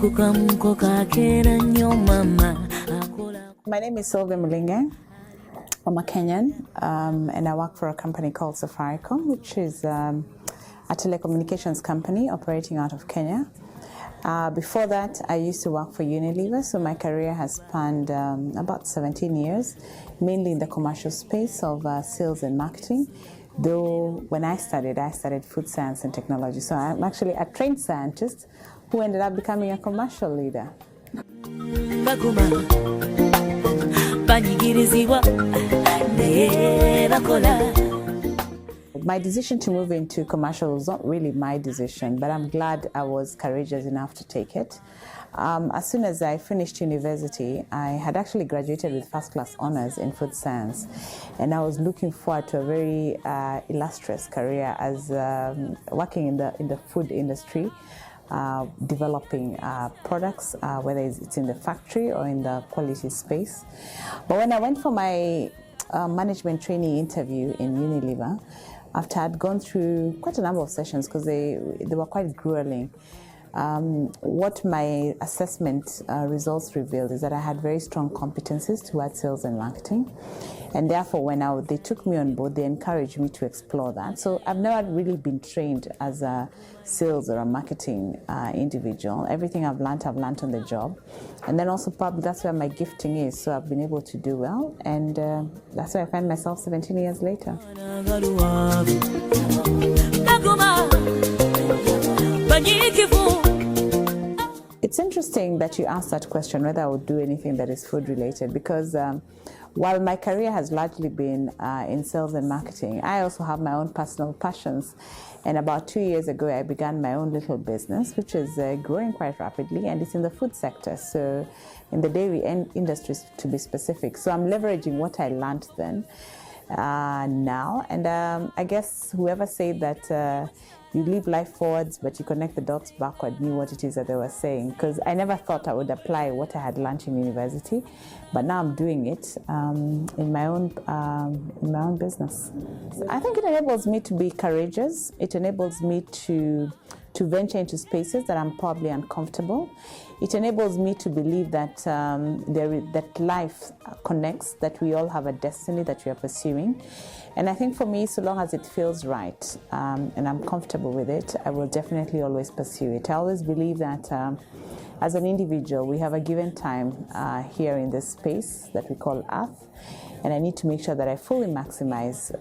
My name is Sylvia Mulinge. I'm a Kenyan, and I work for a company called Safaricom, which is a telecommunications company operating out of Kenya. Before that, I used to work for Unilever, so my career has spanned about 17 years, mainly in the commercial space of sales and marketing. Though when I studied food science and technology, so I'm actually a trained scientist who ended up becoming a commercial leader. My decision to move into commercial was not really my decision, but I'm glad I was courageous enough to take it. As soon as I finished university, I had actually graduated with first-class honors in food science, and I was looking forward to a very illustrious career as working in the food industry, developing products, whether it's in the factory or in the quality space. But when I went for my management training interview in Unilever, after I'd gone through quite a number of sessions because they were quite grueling, what my assessment results revealed is that I had very strong competencies towards sales and marketing, and therefore when they took me on board, they encouraged me to explore that. So I've never really been trained as a sales or a marketing individual. Everything I've learned on the job, and then also probably that's where my gifting is, so I've been able to do well, and that's where I find myself 17 years later. It's interesting that you asked that question, whether I would do anything that is food related, because while my career has largely been in sales and marketing, I also have my own personal passions. And about 2 years ago, I began my own little business, which is growing quite rapidly, and it's in the food sector, so in the dairy industry to be specific. So I'm leveraging what I learned then now, and I guess whoever said that you leave life forwards, but you connect the dots backward, knew what it is that they were saying, because I never thought I would apply what I had learned in university, but now I'm doing it in my own business. I think it enables me to be courageous. It enables me to venture into spaces that I'm probably uncomfortable. It enables me to believe that that life connects, that we all have a destiny that we are pursuing. And I think for me, so long as it feels right and I'm comfortable with it, I will definitely always pursue it. I always believe that as an individual, we have a given time here in this space that we call Earth, and I need to make sure that I fully maximize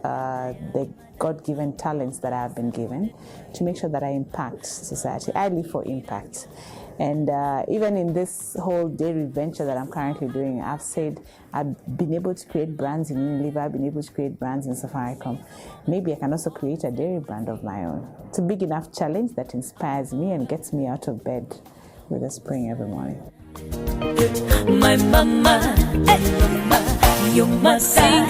the God-given talents that I have been given to make sure that I impact society. I live for impact. And even in this whole dairy venture that I'm currently doing, I've said I've been able to create brands in Unilever, I've been able to create brands in Safaricom. Maybe I can also create a dairy brand of my own. It's a big enough challenge that inspires me and gets me out of bed with a spring every morning. My mama, you must sing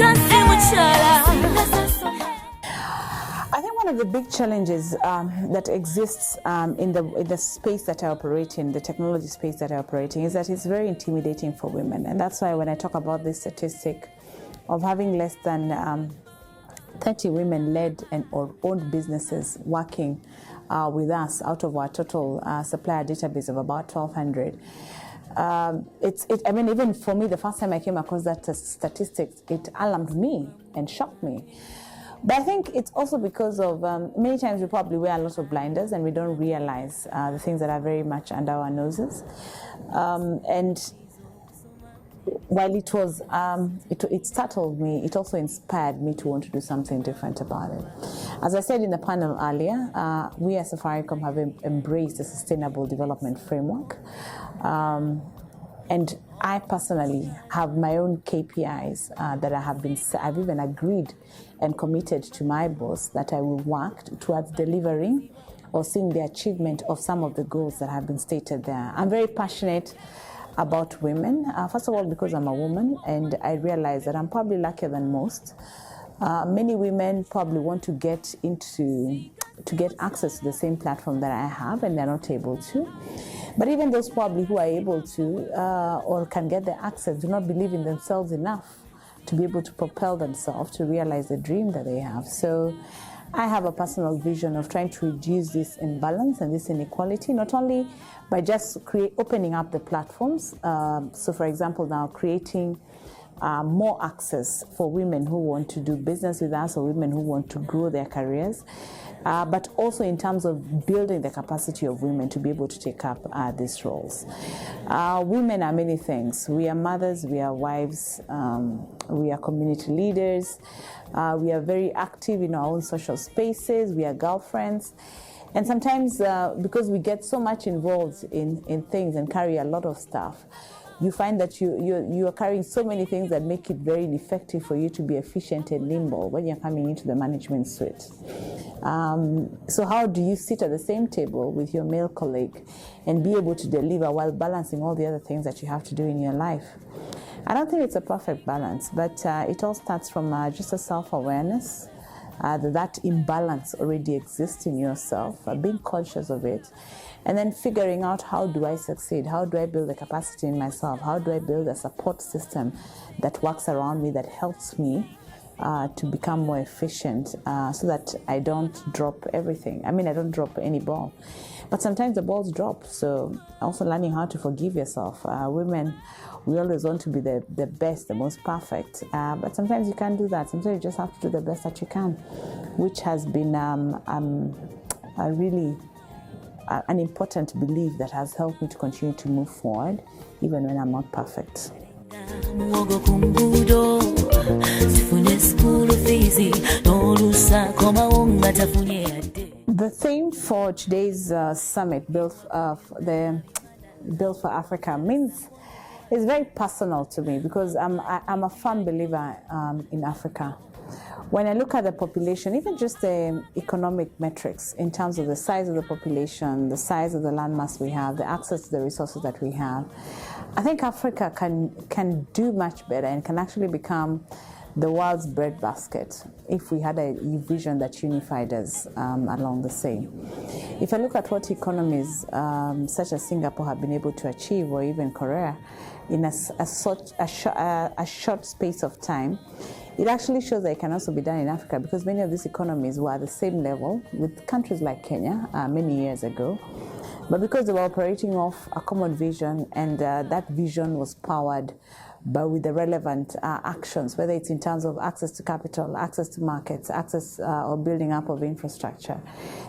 I think one of the big challenges that exists in the space that I operate in, the technology space that I operate in, is that it's very intimidating for women. And that's why when I talk about this statistic of having less than 30 women led or owned businesses working with us out of our total supplier database of about 1,200, I mean, even for me, the first time I came across that statistic, it alarmed me and shocked me. But I think it's also because of many times we probably wear a lot of blinders and we don't realize the things that are very much under our noses. And while it was, it startled me, it also inspired me to want to do something different about it. As I said in the panel earlier, we at Safaricom have embraced the Sustainable Development Framework. And I personally have my own KPIs that I've even agreed and committed to my boss that I will work towards delivering or seeing the achievement of some of the goals that have been stated there. I'm very passionate about women, first of all because I'm a woman, and I realize that I'm probably luckier than most. Many women probably want to get access to the same platform that I have, and they're not able to. But even those probably who are able to or can get the access do not believe in themselves enough to be able to propel themselves to realize the dream that they have. So I have a personal vision of trying to reduce this imbalance and this inequality, not only by just opening up the platforms. So for example, now creating more access for women who want to do business with us or women who want to grow their careers, but also in terms of building the capacity of women to be able to take up these roles. Women are many things. We are mothers, we are wives, we are community leaders, we are very active in our own social spaces, we are girlfriends. And sometimes because we get so much involved in things and carry a lot of stuff, you find that you are carrying so many things that make it very effective for you to be efficient and nimble when you're coming into the management suite. So how do you sit at the same table with your male colleague and be able to deliver while balancing all the other things that you have to do in your life? I don't think it's a perfect balance, but it all starts from just a self-awareness, that imbalance already exists in yourself, being conscious of it, and then figuring out, how do I succeed? How do I build the capacity in myself? How do I build a support system that works around me, that helps me to become more efficient, so that I don't drop everything. I mean, I don't drop any ball, but sometimes the balls drop. So also learning how to forgive yourself. Women, we always want to be the best, the most perfect, but sometimes you can't do that. Sometimes you just have to do the best that you can, which has been a really an important belief that has helped me to continue to move forward, even when I'm not perfect. The theme for today's summit, Build for Africa, means it's very personal to me, because I'm a firm believer in Africa. When I look at the population, even just the economic metrics in terms of the size of the population, the size of the landmass we have, the access to the resources that we have, I think Africa can do much better and can actually become the world's breadbasket if we had a vision that unified us along the same. If I look at what economies such as Singapore have been able to achieve, or even Korea, in a short space of time, it actually shows that it can also be done in Africa, because many of these economies were at the same level with countries like Kenya many years ago. But because they were operating off a common vision, and that vision was powered with the relevant actions, whether it's in terms of access to capital, access to markets, access or building up of infrastructure,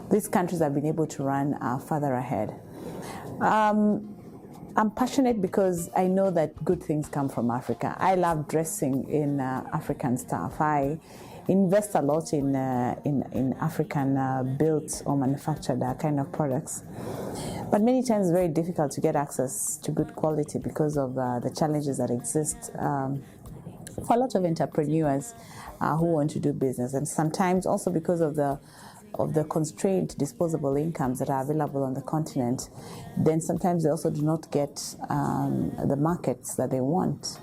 these countries have been able to run further ahead. I'm passionate because I know that good things come from Africa. I love dressing in African stuff. I invest a lot in African built or manufactured kind of products. But many times it's very difficult to get access to good quality because of the challenges that exist for a lot of entrepreneurs who want to do business, and sometimes also because of the constrained disposable incomes that are available on the continent. Then sometimes they also do not get the markets that they want.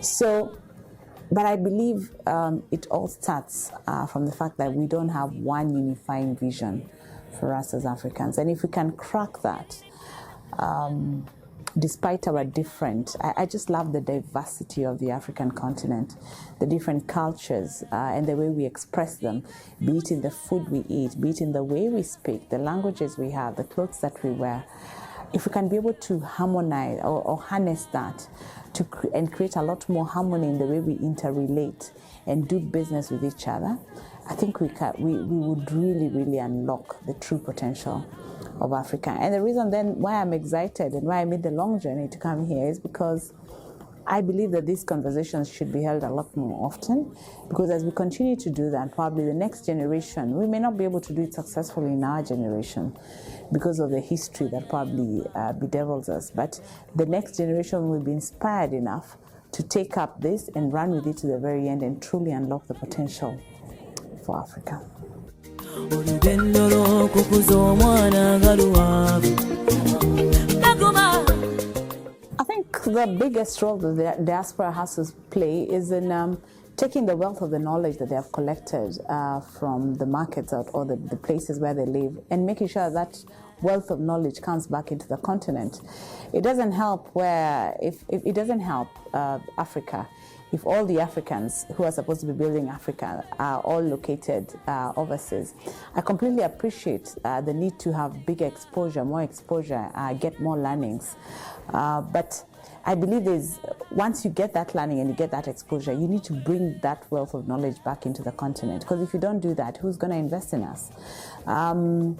So, but I believe it all starts from the fact that we don't have one unifying vision for us as Africans. And if we can crack that, despite our different, I just love the diversity of the African continent, the different cultures and the way we express them, be it in the food we eat, be it in the way we speak, the languages we have, the clothes that we wear. If we can be able to harmonize or harness that and create a lot more harmony in the way we interrelate and do business with each other, I think we would really, really unlock the true potential of Africa. And the reason then why I'm excited and why I made the long journey to come here is because I believe that these conversations should be held a lot more often, because as we continue to do that, probably the next generation, we may not be able to do it successfully in our generation because of the history that probably bedevils us, but the next generation will be inspired enough to take up this and run with it to the very end and truly unlock the potential for Africa. I think the biggest role that the diaspora has to play is in taking the wealth of the knowledge that they have collected from the markets or the places where they live, and making sure that wealth of knowledge comes back into the continent. It doesn't help if it doesn't help Africa if all the Africans who are supposed to be building Africa are all located overseas. I completely appreciate the need to have bigger exposure, more exposure, get more learnings. But I believe once you get that learning and you get that exposure, you need to bring that wealth of knowledge back into the continent. Because if you don't do that, who's going to invest in us? And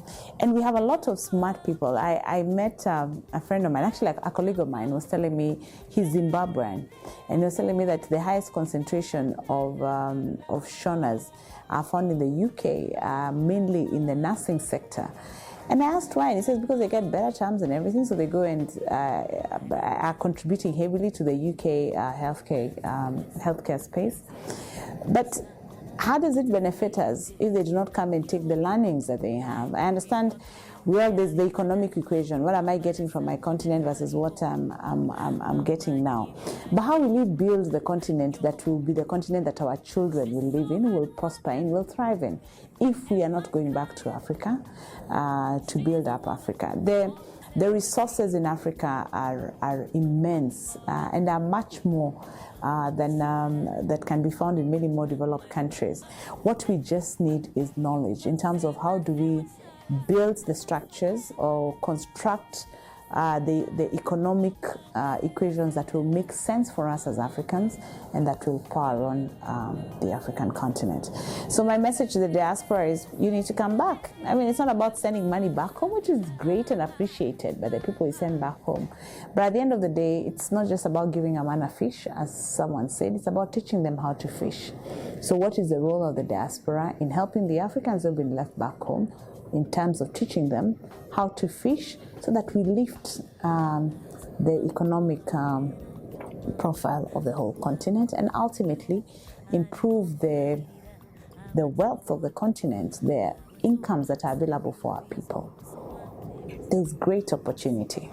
we have a lot of smart people. I met a friend of mine, actually a colleague of mine, was telling me he's Zimbabwean, and he was telling me that the highest concentration of Shonas are found in the UK, mainly in the nursing sector. And I asked why, and he says because they get better terms and everything, so they go and are contributing heavily to the UK healthcare space. But how does it benefit us if they do not come and take the learnings that they have? I understand, well, there's the economic equation. What am I getting from my continent versus what I'm getting now? But how will we build the continent that will be the continent that our children will live in, will prosper in, will thrive in, if we are not going back to Africa to build up Africa? The resources in Africa are immense and are much more than that can be found in many more developed countries. What we just need is knowledge in terms of how do we build the structures or construct the economic equations that will make sense for us as Africans and that will power on the African continent. So my message to the diaspora is you need to come back. I mean, it's not about sending money back home, which is great and appreciated by the people we send back home. But at the end of the day, it's not just about giving a man a fish, as someone said, it's about teaching them how to fish. So what is the role of the diaspora in helping the Africans who have been left back home in terms of teaching them how to fish so that we lift the economic profile of the whole continent and ultimately improve the wealth of the continent, the incomes that are available for our people. There's great opportunity.